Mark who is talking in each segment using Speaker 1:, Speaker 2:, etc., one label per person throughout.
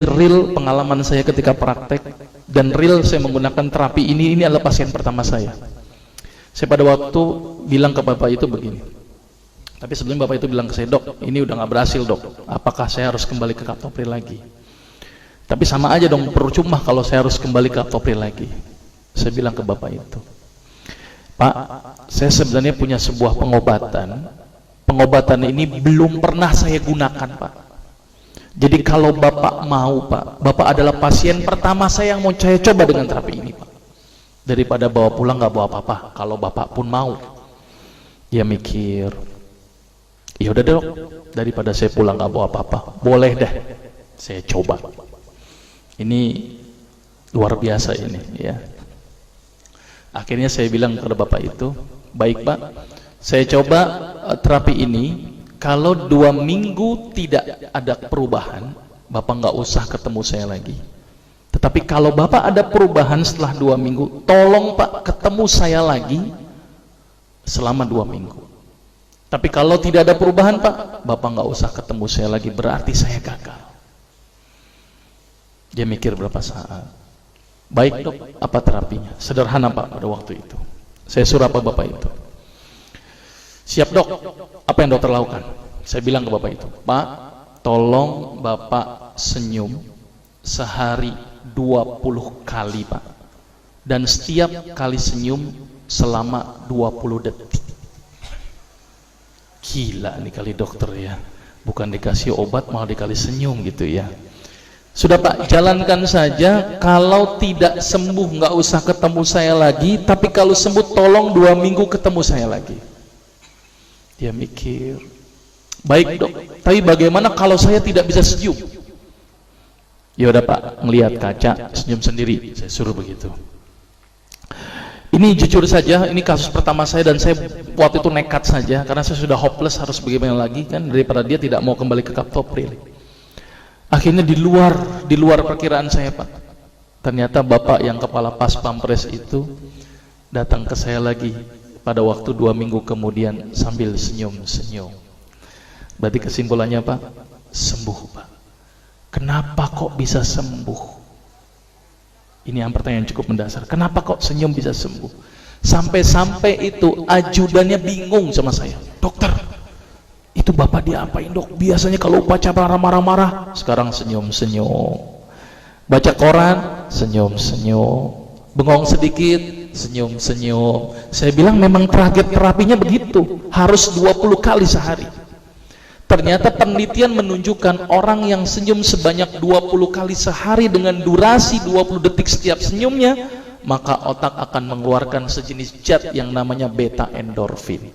Speaker 1: real pengalaman saya ketika praktek dan real saya menggunakan terapi ini adalah pasien pertama saya. Saya pada waktu bilang ke bapak itu begini, tapi sebelum bapak itu bilang ke saya, dok ini udah nggak berhasil dok, apakah saya harus kembali ke kaptopri lagi? Tapi sama aja dong, percuma kalau saya harus kembali ke kaptopri lagi. Saya bilang ke bapak itu, Pak, saya sebenarnya punya sebuah pengobatan ini belum pernah saya gunakan Pak. Jadi kalau bapak mau Pak, bapak adalah pasien pertama saya yang mau saya coba dengan terapi ini Pak. Daripada bawa pulang nggak bawa apa-apa, kalau bapak pun mau. Dia mikir, ya udah dok, daripada saya pulang nggak bawa apa-apa, boleh deh, saya coba. Ini luar biasa ini ya. Akhirnya saya bilang kepada bapak itu, baik Pak, saya coba terapi ini. Kalau 2 minggu tidak ada perubahan, bapak nggak usah ketemu saya lagi. Tetapi kalau bapak ada perubahan setelah 2 minggu, tolong Pak ketemu saya lagi selama 2 minggu. Tapi kalau tidak ada perubahan Pak, bapak nggak usah ketemu saya lagi, berarti saya gagal. Dia mikir berapa saat. Baik dok, apa terapinya? Sederhana Pak pada waktu itu. Saya suruh apa bapak itu? Siap dok, apa yang dokter lakukan? Saya bilang ke bapak itu, Pak, tolong bapak senyum sehari 20 kali Pak. Dan setiap kali senyum selama 20 detik. Gila nih kali dokter ya. Bukan dikasih obat malah dikali senyum gitu ya. Sudah Pak, jalankan saja. Kalau tidak sembuh nggak usah ketemu saya lagi. Tapi kalau sembuh tolong 2 minggu ketemu saya lagi. Dia mikir, baik dok, tapi bagaimana kalau saya tidak bisa senyum? Ya udah Pak, ngelihat kaca senyum sendiri, saya suruh begitu. Ini jujur saja, ini kasus pertama saya dan saya waktu itu nekat saja karena saya sudah hopeless, harus bagaimana lagi kan, daripada dia tidak mau kembali ke kaptopri. Akhirnya di luar perkiraan saya Pak. Ternyata bapak yang kepala pas pampres itu datang ke saya lagi pada waktu 2 minggu kemudian sambil senyum-senyum. Berarti kesimpulannya Pak, sembuh Pak. Kenapa kok bisa sembuh? Ini yang pertanyaan cukup mendasar. Kenapa kok senyum bisa sembuh? Sampai-sampai itu ajudannya bingung sama saya. Dokter, itu bapak diapain dok? Biasanya kalau upacara marah-marah, sekarang senyum-senyum. Baca koran, senyum-senyum. Bengong sedikit, senyum-senyum. Saya bilang memang target terapinya begitu, harus 20 kali sehari. Ternyata penelitian menunjukkan orang yang senyum sebanyak 20 kali sehari dengan durasi 20 detik setiap senyumnya, maka otak akan mengeluarkan sejenis zat yang namanya beta endorfin.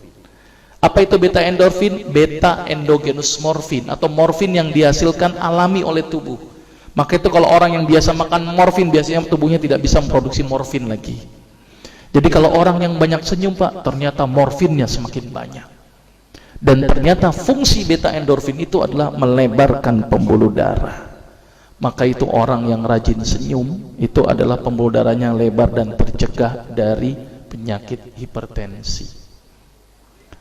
Speaker 1: Apa itu beta endorfin? Beta endogenous morfin atau morfin yang dihasilkan alami oleh tubuh. Maka itu kalau orang yang biasa makan morfin, biasanya tubuhnya tidak bisa memproduksi morfin lagi. Jadi kalau orang yang banyak senyum Pak, ternyata morfinnya semakin banyak. Dan ternyata fungsi beta endorfin itu adalah melebarkan pembuluh darah. Maka itu orang yang rajin senyum, itu adalah pembuluh darahnya lebar dan tercegah dari penyakit hipertensi.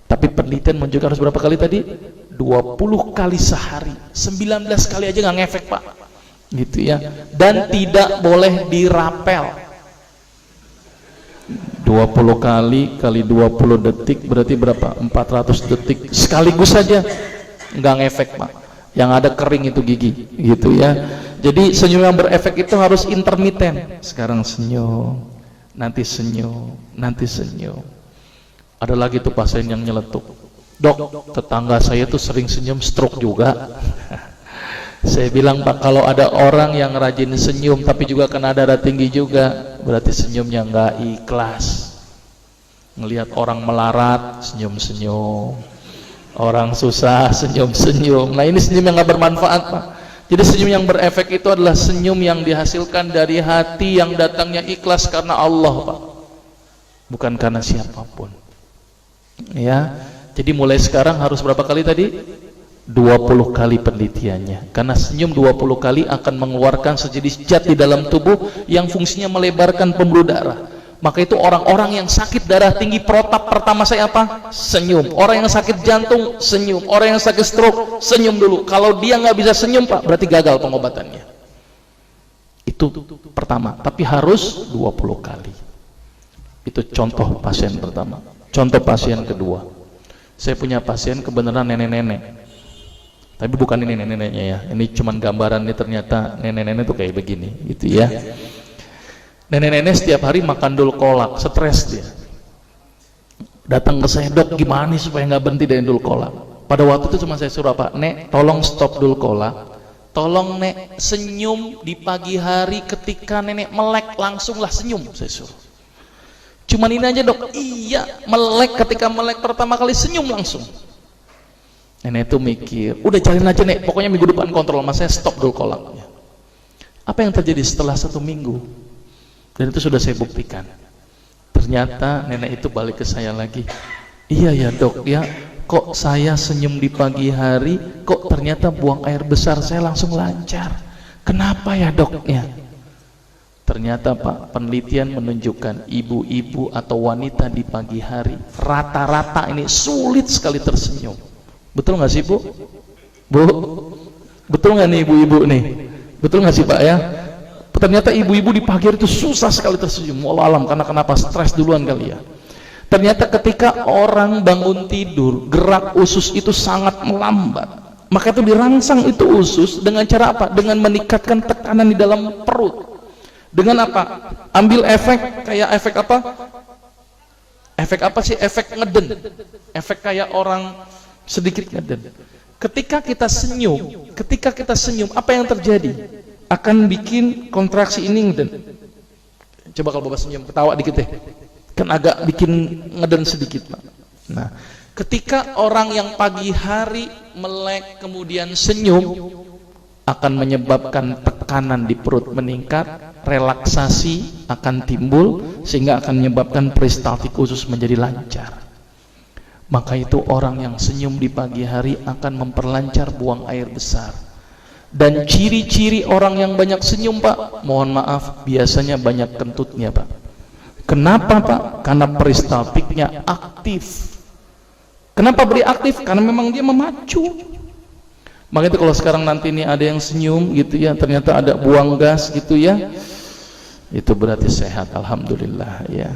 Speaker 1: Tapi penelitian menunjukkan harus berapa kali tadi? 20 kali sehari. 19 kali aja nggak ngefek Pak. Gitu ya. Dan tidak boleh dirapel. 20 kali 20 detik berarti berapa? 400 detik sekaligus saja, nggak ngefek Pak. Yang ada kering itu gigi gitu ya. Jadi senyum yang berefek itu harus intermiten. Sekarang senyum, nanti senyum, nanti senyum. Ada lagi tuh pasien yang nyeletuk, dok tetangga saya tuh sering senyum stroke juga. Saya bilang Pak, kalau ada orang yang rajin senyum tapi juga kena darah tinggi juga, berarti senyumnya nggak ikhlas. Ngelihat orang melarat senyum-senyum, orang susah senyum-senyum. Nah ini senyum yang nggak bermanfaat Pak. Jadi senyum yang berefek itu adalah senyum yang dihasilkan dari hati yang datangnya ikhlas karena Allah Pak, bukan karena siapapun. Ya, jadi mulai sekarang harus berapa kali tadi? 20 kali penelitiannya, karena senyum 20 kali akan mengeluarkan sejenis zat di dalam tubuh yang fungsinya melebarkan pembuluh darah. Maka itu orang-orang yang sakit darah tinggi, protap pertama saya apa? Senyum. Orang yang sakit jantung, senyum. Orang yang sakit stroke, senyum dulu. Kalau dia nggak bisa senyum Pak, berarti gagal pengobatannya. Itu pertama, tapi harus 20 kali. Itu contoh pasien pertama. Contoh pasien kedua, saya punya pasien kebenaran nenek-nenek, tapi bukan ini nenek-neneknya ya, ini cuman gambaran. Ini ternyata nenek-nenek tuh kayak begini gitu ya. Nenek-nenek setiap hari makan dul kolak, stres dia. Datang ke saya, dok gimana nih supaya nggak berhenti dari dul kolak. Pada waktu itu cuma saya suruh apa, nek tolong stop dul kolak, tolong nek senyum di pagi hari ketika nenek melek, langsunglah senyum, saya suruh. Cuman ini aja dok. Iya, melek, ketika melek pertama kali senyum langsung. Nenek itu mikir, udah cariin aja nek, pokoknya minggu depan kontrol sama saya, stop dul kolaknya. Apa yang terjadi setelah 1 minggu? Dan itu sudah saya buktikan. Ternyata nenek itu balik ke saya lagi, iya ya dok ya, kok saya senyum di pagi hari, kok ternyata buang air besar saya langsung lancar. Kenapa ya dok ya? Ternyata Pak, penelitian menunjukkan ibu-ibu atau wanita di pagi hari rata-rata ini sulit sekali tersenyum. Betul nggak sih Bu? Bu? Betul nggak nih ibu-ibu nih? Betul nggak sih Pak ya? Ternyata ibu-ibu di pagi hari itu susah sekali tersenyum. Wallah alam, karena kenapa? Stres duluan kali ya. Ternyata ketika orang bangun tidur, gerak usus itu sangat melambat. Maka itu dirangsang itu usus dengan cara apa? Dengan meningkatkan tekanan di dalam perut. Dengan apa? Ambil efek, kayak efek apa? Efek apa sih? Efek ngeden. Efek kayak orang sedikit ngeden. Ketika kita senyum, apa yang terjadi? Akan bikin kontraksi ini ngeden. Coba kalau Bapak senyum, ketawa dikit deh. Kan agak bikin ngeden sedikit, Pak. Nah, ketika orang yang pagi hari melek kemudian senyum, akan menyebabkan tekanan di perut meningkat, relaksasi akan timbul, sehingga akan menyebabkan peristaltik usus menjadi lancar. Maka itu orang yang senyum di pagi hari akan memperlancar buang air besar. Dan ciri-ciri orang yang banyak senyum Pak, mohon maaf, biasanya banyak kentutnya Pak. Kenapa Pak? Karena peristaltiknya aktif. Kenapa beri aktif? Karena memang dia memacu. Makanya itu kalau sekarang nanti ini ada yang senyum gitu ya, ternyata ada buang gas gitu ya, itu berarti sehat, alhamdulillah ya.